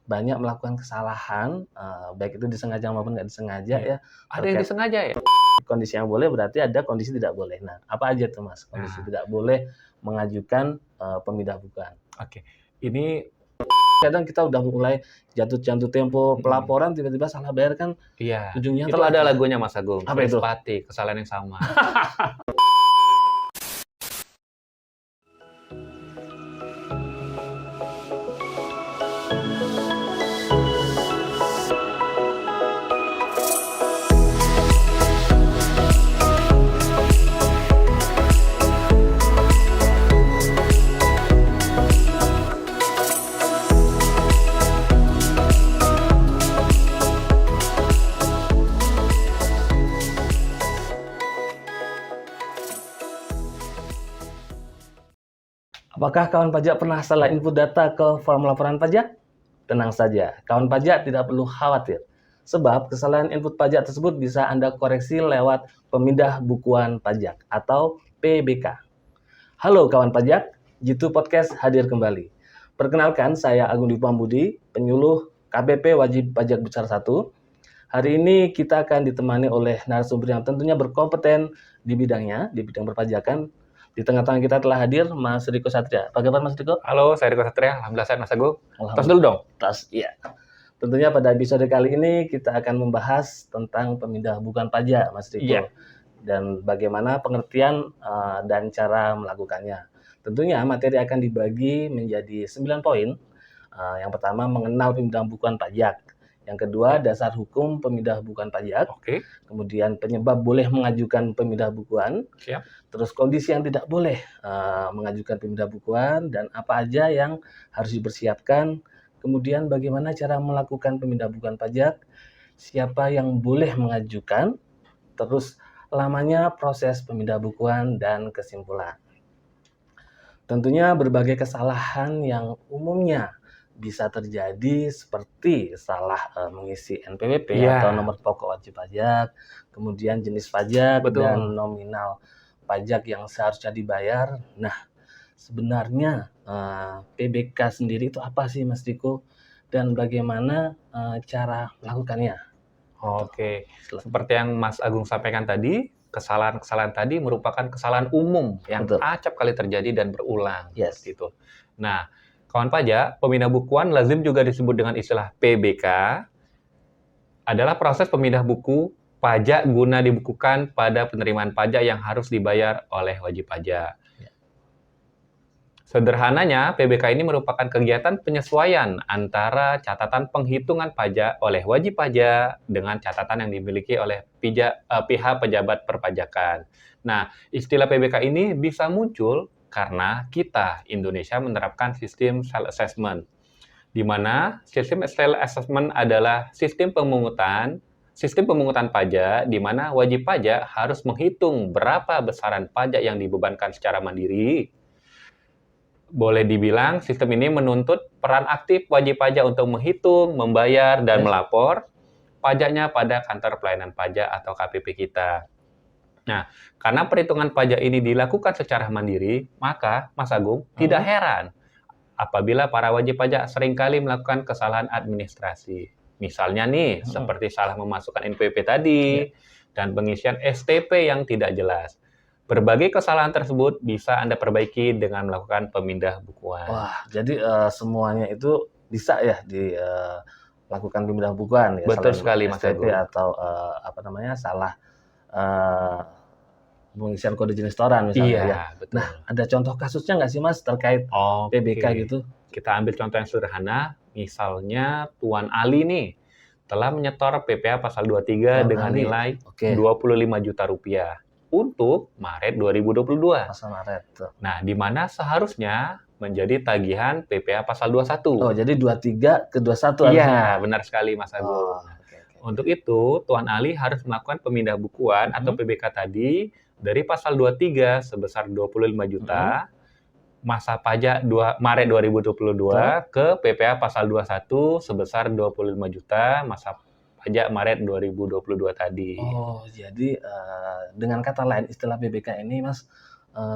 banyak melakukan kesalahan, baik itu disengaja maupun nggak disengaja Iya. ya, Ada yang terkait disengaja ya? kondisi yang boleh berarti ada kondisi tidak boleh. Nah, apa aja tuh Mas kondisi Nah, tidak boleh mengajukan, pemindah bukuan? oke. Ini Kadang kita udah mulai jatuh tempo mhm, pelaporan tiba-tiba salah bayar kan iya. ujungnya Itu telat ada ya. lagunya Mas Agung, Apa itu? Krispati, Kesalahan yang Sama. Apakah kawan pajak pernah salah input data ke form laporan pajak? Tenang saja, kawan pajak tidak perlu khawatir. Sebab kesalahan input pajak tersebut bisa Anda koreksi lewat pemindah bukuan pajak atau PBK. Halo kawan pajak, Jitu Podcast hadir kembali. Perkenalkan, saya Agung Dwi Pambudi, penyuluh KPP Wajib Pajak Besar 1. Hari ini kita akan ditemani oleh narasumber yang tentunya berkompeten di bidangnya, di bidang perpajakan. Di tengah-tengah kita telah hadir Mas Riko Satria. Apa kabar Mas Riko? Halo, saya Riko Satria. Alhamdulillah sehat Mas Agung. Tos dulu Alhamdulillah. dong. Iya. Tentunya pada episode kali ini kita akan membahas tentang pemindah bukuan pajak, Mas Iya. Riko, dan bagaimana pengertian dan cara melakukannya. Tentunya materi akan dibagi menjadi 9 poin. Yang pertama mengenal pemindahan bukuan pajak. Yang kedua dasar hukum pemindah bukuan pajak. Oke, Kemudian penyebab boleh mengajukan pemindah bukuan. siap. Terus kondisi yang tidak boleh mengajukan pemindah bukuan dan apa aja yang harus dipersiapkan. Kemudian bagaimana cara melakukan pemindah bukuan pajak, siapa yang boleh mengajukan, terus lamanya proses pemindah bukuan dan kesimpulan. Tentunya berbagai kesalahan yang umumnya bisa terjadi seperti salah mengisi NPWP atau Iya, nomor pokok wajib pajak, kemudian jenis pajak dan betul. nominal pajak yang seharusnya dibayar. Nah, sebenarnya PBK sendiri itu apa sih Mas Diko? Dan bagaimana cara melakukannya? Itu. Oke, Silakan. seperti yang Mas Agung sampaikan tadi, kesalahan-kesalahan tadi merupakan kesalahan umum yang Betul. acap kali terjadi dan berulang, Yes. seperti itu. Nah, kawan pajak, pemindah bukuan lazim juga disebut dengan istilah PBK, adalah proses pemindah buku pajak guna dibukukan pada penerimaan pajak yang harus dibayar oleh wajib pajak. Ya. Sederhananya, PBK ini merupakan kegiatan penyesuaian antara catatan penghitungan pajak oleh wajib pajak dengan catatan yang dimiliki oleh pihak pejabat perpajakan. Nah, istilah PBK ini bisa muncul karena kita, Indonesia, menerapkan sistem self-assessment, di mana sistem self-assessment adalah sistem pemungutan pajak di mana wajib pajak harus menghitung berapa besaran pajak yang dibebankan secara mandiri. Boleh dibilang sistem ini menuntut peran aktif wajib pajak untuk menghitung, membayar, dan Yes. melapor pajaknya pada kantor pelayanan pajak atau KPP kita. Nah, karena perhitungan pajak ini dilakukan secara mandiri, maka Mas Agung tidak heran apabila para wajib pajak seringkali melakukan kesalahan administrasi. Misalnya nih, seperti salah memasukkan NPWP tadi, dan pengisian STP yang tidak jelas. Berbagai kesalahan tersebut bisa Anda perbaiki dengan melakukan pemindah bukuan. Wah, jadi semuanya itu bisa ya dilakukan pemindahan bukuan ya, Betul selain sekali, Mas STP Agung. atau salah eee, pengisian kode jenis setoran misalnya ya. Iya, betul. Nah, ada contoh kasusnya nggak sih Mas terkait PBK Oke, gitu? kita ambil contoh yang sederhana. Misalnya Tuan Ali nih telah menyetor PPh pasal 23 Tuan dengan Ali, nilai oke, 25 juta rupiah untuk Maret 2022. pasal Maret tuh. Nah, di mana seharusnya menjadi tagihan PPh pasal 21. Oh, jadi 23 ke 21 Iya, harusnya? benar sekali Mas Agung. Oh, oke. Untuk itu, Tuan Ali harus melakukan pemindah bukuan atau PBK tadi dari pasal 23 sebesar 25 juta masa pajak Maret 2022 ke PPh pasal 21 sebesar 25 juta masa pajak Maret 2022 tadi. Oh, jadi dengan kata lain istilah PBK ini Mas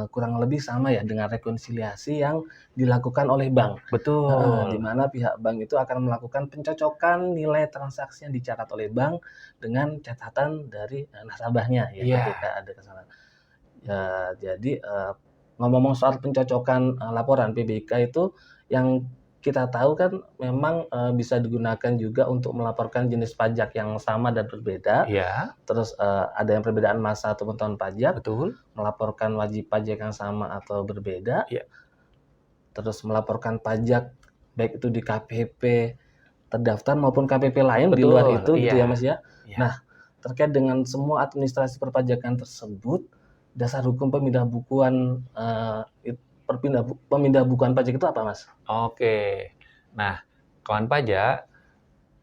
kurang lebih sama ya dengan rekonsiliasi yang dilakukan oleh bank. Di Betul. mana pihak bank itu akan melakukan pencocokan nilai transaksi yang dicatat oleh bank dengan catatan dari nasabahnya ya Iya. ketika ada kesalahan. Ya, jadi ngomong-ngomong soal pencocokan laporan PBK itu yang kita tahu kan memang bisa digunakan juga untuk melaporkan jenis pajak yang sama dan berbeda. Iya, Terus ada yang perbedaan masa ataupun tahun pajak, betul. melaporkan wajib pajak yang sama atau berbeda, Iya. terus melaporkan pajak baik itu di KPP terdaftar maupun KPP lain di luar Betul, itu gitu ya iya. Mas ya. Iya. Nah, terkait dengan semua administrasi perpajakan tersebut, dasar hukum pemindah bukuan pemindah bukuan pajak itu apa Mas? Oke. Nah, kawan pajak,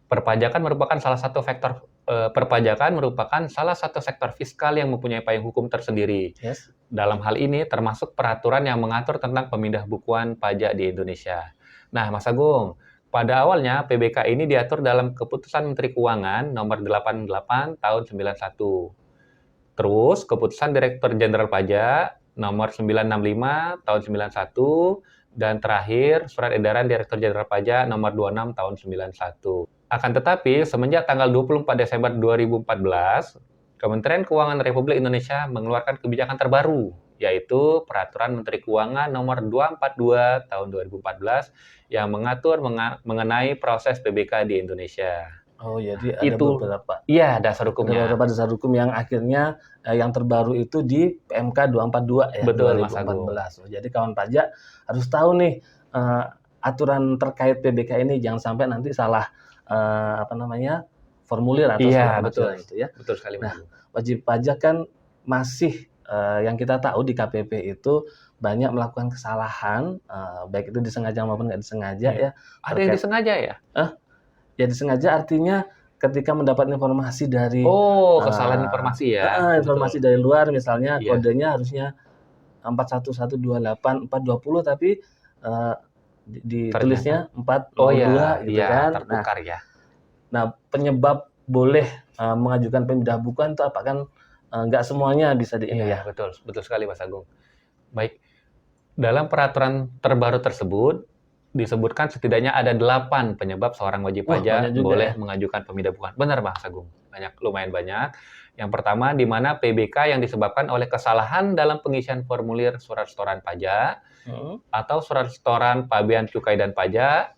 perpajakan merupakan salah satu sektor fiskal yang mempunyai payung hukum tersendiri. Yes. Dalam hal ini termasuk peraturan yang mengatur tentang pemindah bukuan pajak di Indonesia. Nah, Mas Agung, pada awalnya PBK ini diatur dalam Keputusan Menteri Keuangan Nomor 88 Tahun 91. Terus Keputusan Direktur Jenderal Pajak Nomor 965 Tahun 91 dan terakhir Surat Edaran Direktur Jenderal Pajak Nomor 26 Tahun 91. Akan tetapi, semenjak tanggal 24 Desember 2014, Kementerian Keuangan Republik Indonesia mengeluarkan kebijakan terbaru, yaitu Peraturan Menteri Keuangan Nomor 242 Tahun 2014 yang mengatur mengenai proses PBK di Indonesia. Oh, jadi ada Itu, beberapa iya, dasar hukumnya. beberapa dasar hukum yang akhirnya yang terbaru itu di PMK 242 ya Betul, Mas Agung. 2014. Jadi kawan pajak harus tahu nih aturan terkait PBK ini jangan sampai nanti salah formulir atau Iya, segala betul. macam itu ya. Betul sekali, Mas Nah, Agung. wajib pajak kan masih yang kita tahu di KPP itu banyak melakukan kesalahan, baik itu disengaja maupun nggak disengaja Iya. ya. Ada yang disengaja ya? Ya disengaja artinya ketika mendapat informasi dari Oh, kesalahan informasi ya? informasi dari luar misalnya Iya. kodenya harusnya 41128420 tapi ditulisnya 402 Oh iya, gitu iya, kan. tertukar ya. Nah, penyebab boleh mengajukan pemindah bukuan itu apa kan nggak semuanya bisa di ini Iya, ya. betul, betul sekali Mas Agung. Baik, dalam peraturan terbaru tersebut disebutkan setidaknya ada 8 penyebab seorang wajib Wah, pajak banyak juga boleh ya. mengajukan pemindah bukuan. Benar Mas Agung, lumayan banyak. Yang pertama, di mana PBK yang disebabkan oleh kesalahan dalam pengisian formulir surat setoran pajak atau surat setoran pabean cukai dan pajak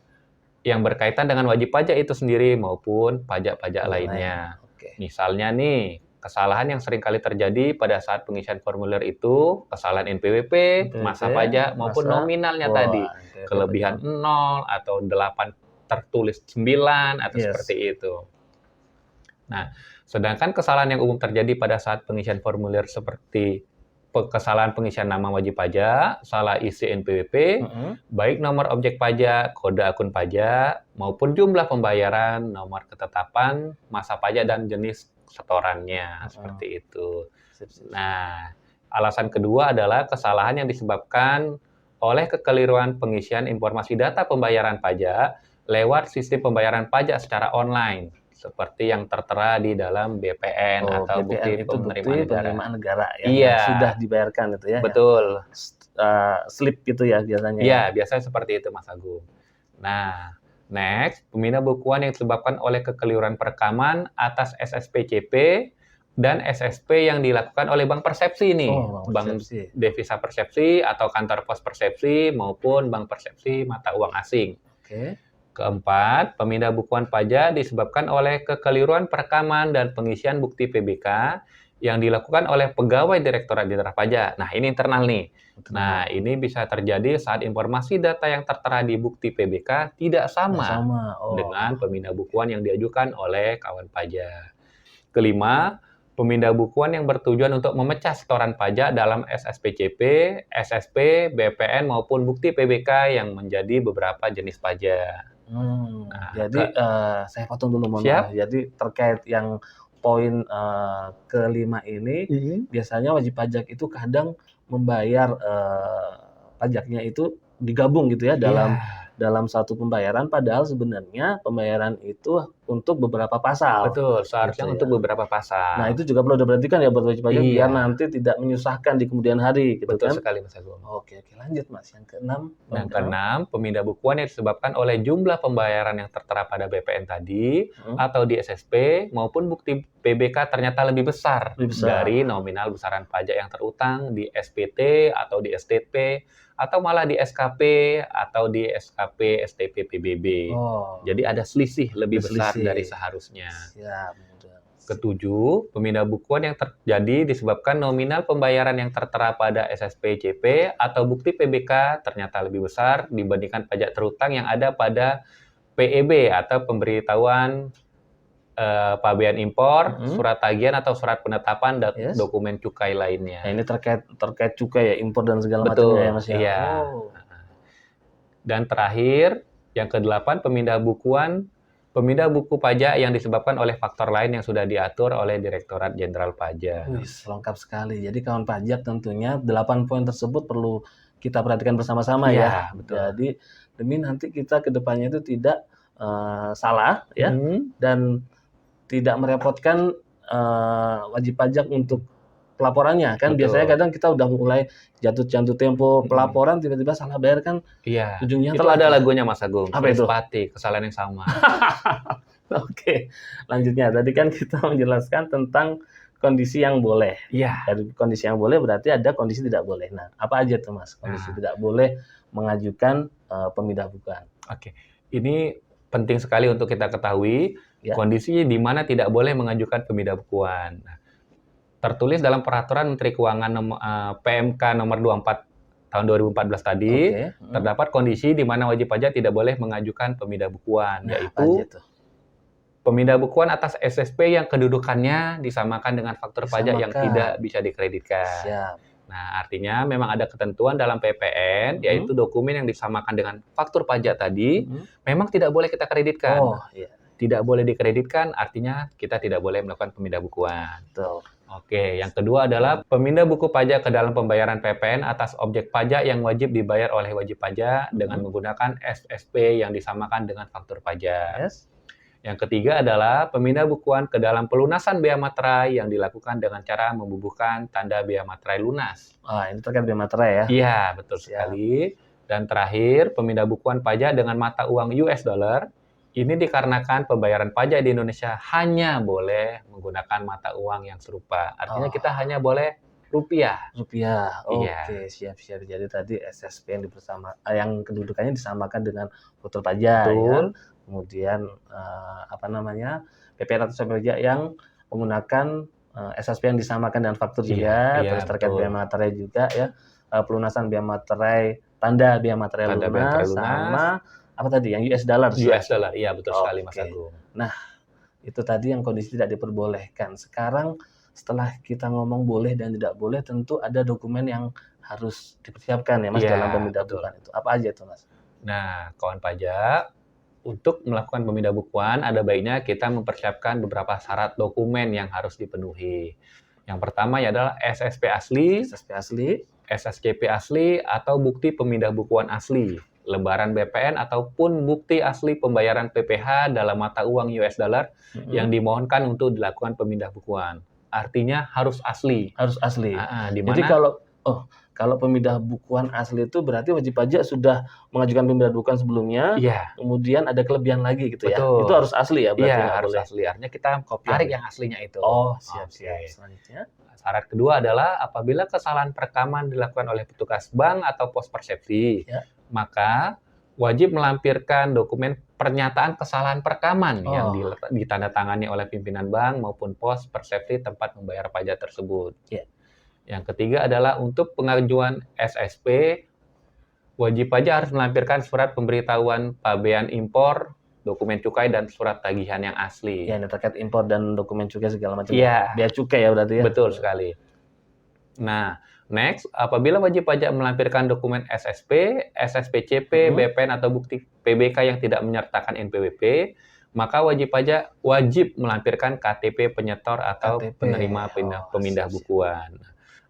yang berkaitan dengan wajib pajak itu sendiri maupun pajak-pajak lainnya. Oke. Misalnya nih, kesalahan yang sering kali terjadi pada saat pengisian formulir itu kesalahan NPWP, masa pajak maupun nominalnya tadi. NPWP, Kelebihan betul. 0 atau 8 tertulis 9 atau Yes. seperti itu. Nah, sedangkan kesalahan yang umum terjadi pada saat pengisian formulir seperti kesalahan pengisian nama wajib pajak, salah isi NPWP, baik nomor objek pajak, kode akun pajak, maupun jumlah pembayaran, nomor ketetapan, masa pajak, dan jenis setorannya, seperti itu. Nah, alasan kedua adalah kesalahan yang disebabkan oleh kekeliruan pengisian informasi data pembayaran pajak lewat sistem pembayaran pajak secara online, seperti yang tertera di dalam BPN atau BPN bukti itu penerimaan negara. yang Iya. sudah dibayarkan itu ya. Betul. Slip gitu ya biasanya. Iya, biasanya seperti itu Mas Agung. Nah, next, pemindah bukuan yang disebabkan oleh kekeliruan perekaman atas SSP-CP dan SSP yang dilakukan oleh Bank Persepsi nih. Bank Devisa Persepsi atau Kantor Pos Persepsi maupun Bank Persepsi Mata Uang Asing. Oke. Keempat, pemindah bukuan pajak disebabkan oleh kekeliruan perekaman dan pengisian bukti PBK yang dilakukan oleh pegawai Direktorat Jenderal Pajak. Nah, ini internal nih. Nah, ini bisa terjadi saat informasi data yang tertera di bukti PBK tidak sama dengan pemindah bukuan yang diajukan oleh kawan pajak. Kelima, pemindah bukuan yang bertujuan untuk memecah setoran pajak dalam SSP-CP, SSP, BPN maupun bukti PBK yang menjadi beberapa jenis pajak. Nah, jadi saya potong dulu mohon maaf. Jadi terkait yang poin kelima ini, biasanya wajib pajak itu kadang membayar pajaknya itu digabung gitu ya dalam dalam satu pembayaran, padahal sebenarnya pembayaran itu untuk beberapa pasal. Betul, seharusnya Gitu ya. untuk beberapa pasal. Nah, itu juga perlu diperhatikan ya buat wajib pajak biar Iya. nanti tidak menyusahkan di kemudian hari, gitu Betul kan? sekali, Mas Agung. Oke, lanjut Mas. Yang keenam, Yang keenam, pemindah bukuan yang disebabkan oleh jumlah pembayaran yang tertera pada BPN tadi atau di SSP maupun bukti PBK ternyata lebih besar dari nominal besaran pajak yang terutang di SPT atau di STP atau malah di SKP atau di SKP STP PBB. Jadi ada selisih lebih besar dari seharusnya. Siap. Ketujuh, pemindah bukuan yang terjadi disebabkan nominal pembayaran yang tertera pada SSP CP atau bukti PBK ternyata lebih besar dibandingkan pajak terutang yang ada pada PEB atau pemberitahuan pabean impor, surat tagihan atau surat penetapan dokumen cukai lainnya. Nah, ini terkait cukai ya, impor dan segala Betul, macamnya ya Mas ya. Iya. Dan terakhir, yang kedelapan, pemindah buku pajak yang disebabkan oleh faktor lain yang sudah diatur oleh Direktorat Jenderal Pajak. Lengkap sekali. Jadi kawan pajak tentunya 8 poin tersebut perlu kita perhatikan bersama-sama ya. Betul. Jadi demi nanti kita ke depannya itu tidak salah ya dan tidak merepotkan wajib pajak untuk pelaporannya kan. Betul. Biasanya kadang kita udah mulai jatuh tempo pelaporan tiba-tiba salah bayar kan. Iya. Ujungnya itu ada lagunya Mas Agung. Apa itu? Pati, kesalahan yang sama. Oke. Lanjutnya tadi kan kita menjelaskan tentang kondisi yang boleh. Iya. Dari kondisi yang boleh berarti ada kondisi tidak boleh. Nah, apa aja tuh Mas kondisi tidak boleh mengajukan pemindah bukuan? Oke. Ini penting sekali untuk kita ketahui kondisi di mana tidak boleh mengajukan pemindah bukuan. Nah, tertulis dalam Peraturan Menteri Keuangan PMK nomor 24 tahun 2014 tadi, terdapat kondisi di mana wajib pajak tidak boleh mengajukan pemindah bukuan, yaitu pemindah bukuan atas SSP yang kedudukannya disamakan dengan faktur pajak yang tidak bisa dikreditkan. Siap. Nah, artinya memang ada ketentuan dalam PPN, yaitu dokumen yang disamakan dengan faktur pajak tadi, memang tidak boleh kita kreditkan. Tidak boleh dikreditkan, artinya kita tidak boleh melakukan pemindah bukuan. Betul. Oke, yang kedua adalah pemindah buku pajak ke dalam pembayaran PPN atas objek pajak yang wajib dibayar oleh wajib pajak dengan menggunakan SSP yang disamakan dengan faktur pajak. Yang ketiga adalah pemindah bukuan ke dalam pelunasan bea materai yang dilakukan dengan cara membubuhkan tanda bea materai lunas. Ini terkait bea materai ya? Iya, betul sekali. Dan terakhir, pemindah bukuan pajak dengan mata uang US dollar. Ini dikarenakan pembayaran pajak di Indonesia hanya boleh menggunakan mata uang yang serupa. Artinya kita hanya boleh rupiah. Oke, siap. Jadi tadi SSP yang kedudukannya disamakan dengan faktur pajak ya. Kemudian PPN atau pajak yang menggunakan SSP yang disamakan dengan faktur juga, terus terkait bea materai juga ya, pelunasan bea materai, tanda bea materai lunas, sama apa tadi yang US dollar? US dollar, iya betul sekali Mas Agung. Nah, itu tadi yang kondisi tidak diperbolehkan. Sekarang setelah kita ngomong boleh dan tidak boleh, tentu ada dokumen yang harus dipersiapkan ya Mas dalam pemindah bukuan itu. Apa aja tuh Mas? Nah, kawan pajak, untuk melakukan pemindah bukuan ada baiknya kita mempersiapkan beberapa syarat dokumen yang harus dipenuhi. Yang pertama adalah SSP asli, SSCP asli atau bukti pemindah bukuan asli, lembaran BPN ataupun bukti asli pembayaran PPh dalam mata uang US dollar yang dimohonkan untuk dilakukan pemindah bukuan. Artinya harus asli. Jadi kalau pemindah bukuan asli itu berarti wajib pajak sudah mengajukan pemindah bukuan sebelumnya, kemudian ada kelebihan lagi gitu ya. Itu harus asli ya berarti. Iya, harus asli. Artinya kita tarik yang aslinya itu. Siap. Selanjutnya. Syarat kedua adalah apabila kesalahan perekaman dilakukan oleh petugas bank atau pos persepsi, maka wajib melampirkan dokumen pernyataan kesalahan perekaman yang ditandatangani oleh pimpinan bank maupun pos persepsi tempat membayar pajak tersebut. Yang ketiga adalah untuk pengajuan SSP, wajib pajak harus melampirkan surat pemberitahuan pabean impor, dokumen cukai, dan surat tagihan yang asli. Ini terkait impor dan dokumen cukai segala macam. Bea cukai ya berarti ya? Betul sekali. Nah, next, apabila wajib pajak melampirkan dokumen SSP, SSP CP, BPN atau bukti PBK yang tidak menyertakan NPWP, maka wajib pajak wajib melampirkan KTP penyetor atau penerima pemindah bukuan.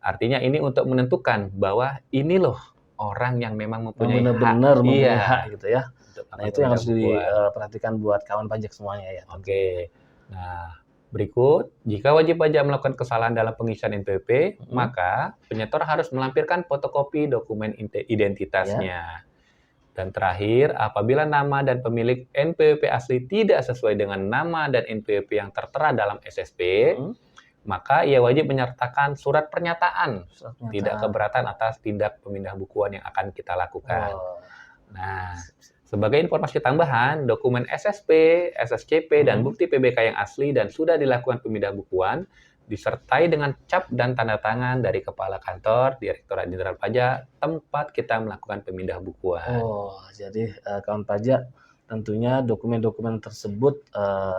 Artinya ini untuk menentukan bahwa ini loh orang yang memang Yang mempunyai hak. benar-benar mempunyai Iya, hak gitu ya. untuk Nah, melakukan itu yang harus pemindahan bukuan. diperhatikan buat kawan pajak semuanya ya tentunya. Oke. Nah, berikut, jika wajib pajak melakukan kesalahan dalam pengisian NPWP, maka penyetor harus melampirkan fotokopi dokumen identitasnya. Dan terakhir, apabila nama dan pemilik NPWP asli tidak sesuai dengan nama dan NPWP yang tertera dalam SSP, maka ia wajib menyertakan surat pernyataan tidak keberatan atas tindak pemindah bukuan yang akan kita lakukan. Oh. Nah, sebagai informasi tambahan, dokumen SSP, SSCP, dan bukti PBK yang asli dan sudah dilakukan pemindah bukuan disertai dengan cap dan tanda tangan dari Kepala Kantor Direktorat Jenderal Pajak tempat kita melakukan pemindah bukuan. Oh, jadi kawan pajak tentunya dokumen-dokumen tersebut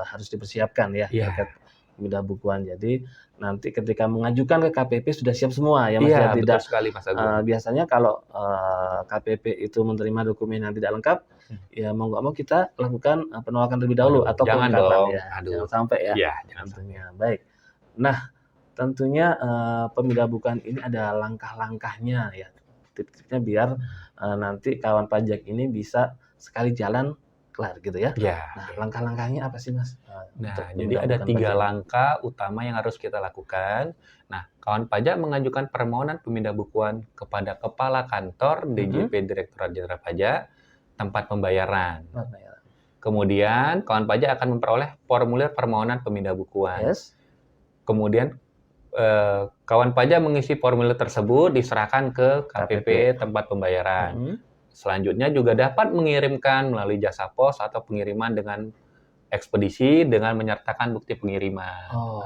harus dipersiapkan ya terkait pemindah bukuan. Jadi nanti ketika mengajukan ke KPP sudah siap semua ya Mas. Iya, ya, betul sekali Mas Agung. biasanya kalau KPP itu menerima dokumen yang tidak lengkap, ya mau nggak mau kita lakukan penolakan terlebih dahulu atau jangan pelengkapan dong. ya. Aduh. Jangan sampai ya. Iya, jangan sampai. Tentunya. Baik. Nah, tentunya pemindah bukuan ini ada langkah-langkahnya ya. Tips-tipsnya biar nanti kawan pajak ini bisa sekali jalan kelar gitu ya. Ya. Nah, langkah-langkahnya apa sih Mas? Nah, jadi ada 3 langkah utama yang harus kita lakukan. Nah, kawan pajak mengajukan permohonan pemindah bukuan kepada Kepala Kantor DJP Direktorat Jenderal Pajak tempat pembayaran. Kemudian, kawan pajak akan memperoleh formulir permohonan pemindah bukuan. Kemudian, kawan pajak mengisi formulir tersebut diserahkan ke KPP tempat pembayaran. Selanjutnya juga dapat mengirimkan melalui jasa pos atau pengiriman dengan ekspedisi dengan menyertakan bukti pengiriman. Oh,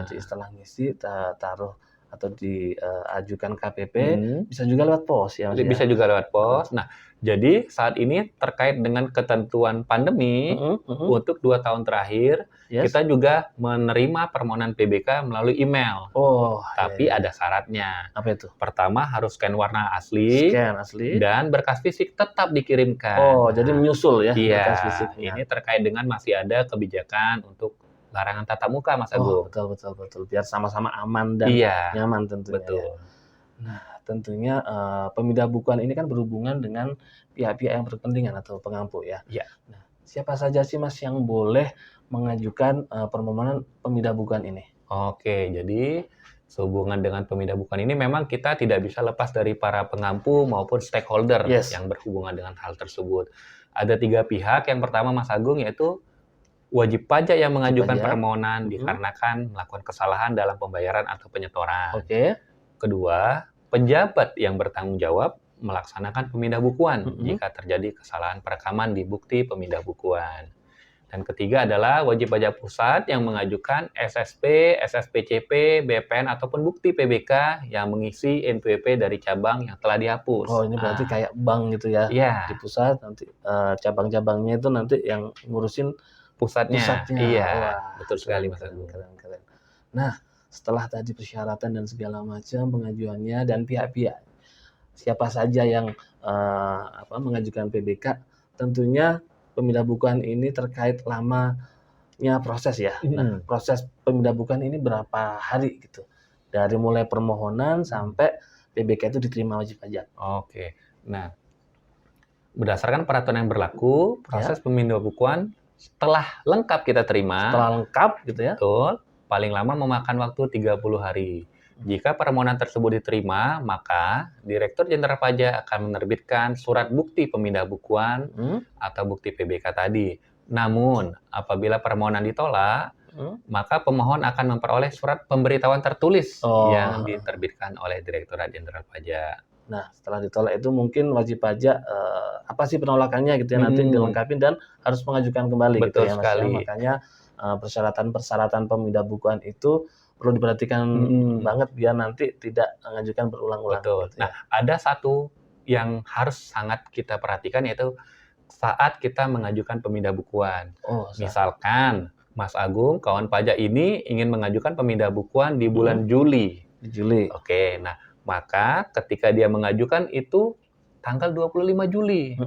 jadi setelah ngisi taruh atau diajukan KPP, bisa juga lewat pos ya Mas? Bisa juga lewat pos. Nah, jadi saat ini terkait dengan ketentuan pandemi, untuk 2 tahun terakhir, kita juga menerima permohonan PBK melalui email. Oh, tapi ada syaratnya. Apa itu? Pertama harus scan warna asli, dan berkas fisik tetap dikirimkan. Oh, jadi menyusul ya Iya, berkas fisiknya. ini terkait dengan masih ada kebijakan untuk larangan tatap muka, Mas Agung. Betul. Biar sama-sama aman dan nyaman tentunya. Betul. Ya. Nah, tentunya pemindah bukuan ini kan berhubungan dengan pihak-pihak yang berkepentingan atau pengampu ya. Nah, siapa saja sih Mas yang boleh mengajukan permohonan pemindah bukuan ini? Oke, jadi sehubungan dengan pemindah bukuan ini memang kita tidak bisa lepas dari para pengampu maupun stakeholder yang berhubungan dengan hal tersebut. Ada 3 pihak. Yang pertama Mas Agung yaitu wajib pajak yang mengajukan permohonan dikarenakan melakukan kesalahan dalam pembayaran atau penyetoran. Kedua, pejabat yang bertanggung jawab melaksanakan pemindah bukuan jika terjadi kesalahan perekaman di bukti pemindah bukuan. Dan ketiga adalah wajib pajak pusat yang mengajukan SSP, SSPCP, BPN ataupun bukti PBK yang mengisi NPWP dari cabang yang telah dihapus. Oh, ini berarti kayak bank gitu ya. Di pusat nanti cabang-cabangnya itu nanti yang ngurusin pusatnya. Iya, betul sekali Mas Agung. Keren. Nah, setelah tadi persyaratan dan segala macam pengajuannya dan pihak-pihak siapa saja yang mengajukan PBK, tentunya pemindah bukuan ini terkait lamanya proses ya. Nah, proses pemindah bukuan ini berapa hari gitu? Dari mulai permohonan sampai PBK itu diterima wajib pajak. Oke. Nah, berdasarkan peraturan yang berlaku, proses pemindah bukuan setelah lengkap kita terima. Setelah lengkap gitu ya. Betul. Paling lama memakan waktu 30 hari. Jika permohonan tersebut diterima, maka Direktur Jenderal Pajak akan menerbitkan surat bukti pemindah bukuan atau bukti PBK tadi. Namun, apabila permohonan ditolak, maka pemohon akan memperoleh surat pemberitahuan tertulis yang diterbitkan oleh Direktorat Jenderal Pajak. Nah, setelah ditolak itu mungkin wajib pajak apa sih penolakannya gitu ya, nanti dilengkapi dan harus mengajukan kembali. Betul gitu ya Mas sekali. ya. Makanya persyaratan pemindah bukuan itu perlu diperhatikan banget biar nanti tidak mengajukan berulang-ulang. Betul. Gitu ya. Nah, ada satu yang harus sangat kita perhatikan yaitu saat kita mengajukan pemindah bukuan. Misalkan Mas Agung, kawan pajak ini ingin mengajukan pemindah bukuan di bulan Juli. Oke, nah maka ketika dia mengajukan itu tanggal 25 Juli.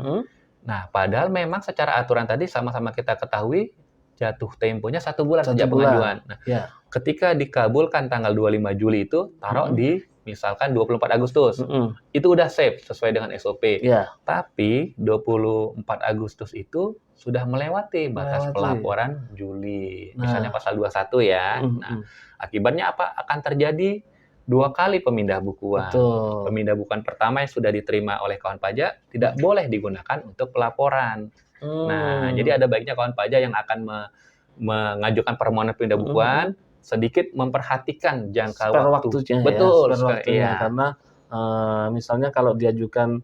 Nah, padahal memang secara aturan tadi sama-sama kita ketahui jatuh temponya 1 bulan sejak pengajuan. Nah, ketika dikabulkan tanggal 25 Juli itu taruh di misalkan 24 Agustus. Mm-mm. Itu udah safe sesuai dengan SOP. Ya, Tapi 24 Agustus itu sudah melewati batas melewati. pelaporan Juli. Nah. Misalnya pasal 21 ya. Mm-mm. Nah, akibatnya apa? Akan terjadi 2 kali pemindah bukuan. Betul. Pemindah bukuan pertama yang sudah diterima oleh kawan pajak tidak boleh digunakan untuk pelaporan. Nah, jadi ada baiknya kawan pajak yang akan mengajukan permohonan pemindah bukuan sedikit memperhatikan jangka spare waktu. waktunya Betul, spare sekali, waktunya. iya. Karena misalnya kalau diajukan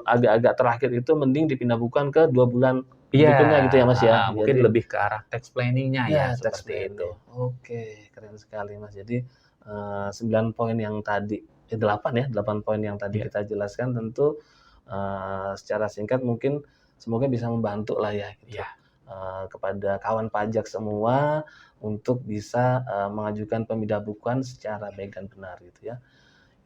agak-agak terakhir itu mending dipindah bukuan ke 2 bulan berikutnya gitu ya Mas ya. Mungkin Jadi, lebih ke arah tax planning-nya ya, tax seperti itu. planning. Oke, keren sekali Mas. Jadi 9 poin yang tadi, 8 ya, 8 poin yang tadi Iya. kita jelaskan tentu secara singkat mungkin semoga bisa membantu lah ya gitu. Iya. Kepada kawan pajak semua untuk bisa mengajukan pemindah bukuan secara baik dan benar gitu ya.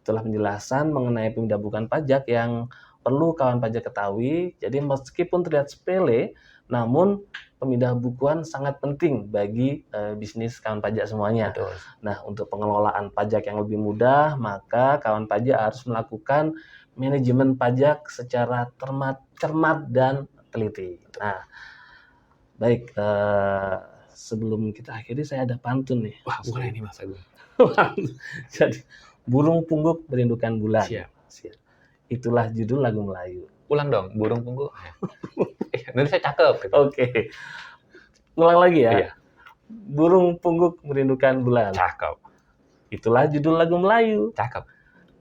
Itulah penjelasan mengenai pemindah bukuan pajak yang perlu kawan pajak ketahui. Jadi meskipun terlihat sepele, namun pemindah bukuan sangat penting bagi bisnis kawan pajak semuanya. Betul. Nah, untuk pengelolaan pajak yang lebih mudah, maka kawan pajak harus melakukan manajemen pajak secara cermat dan teliti. Nah, baik, sebelum kita akhiri saya ada pantun nih. Wah, boleh nih Mas Agung. Jadi, burung pungguk merindukan bulan. Siap. Itulah judul lagu Melayu. Ulang dong, burung pungguk. Nanti saya cakep. Gitu. Oke. Ulang lagi ya. Iya. Burung pungguk merindukan bulan. Cakep. Itulah judul lagu Melayu. Cakep.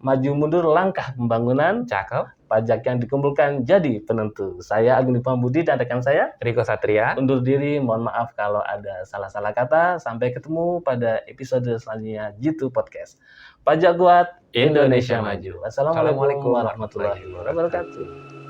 Maju mundur langkah pembangunan. Cakep. Pajak yang dikumpulkan jadi penentu. Saya Agung Dipa Budi dan rekan saya Riko Satria. undur diri. Mohon maaf kalau ada salah-salah kata. Sampai ketemu pada episode selanjutnya Jitu Podcast. Pajak kuat, Indonesia maju. Wassalamualaikum Assalamualaikum warahmatullahi wabarakatuh.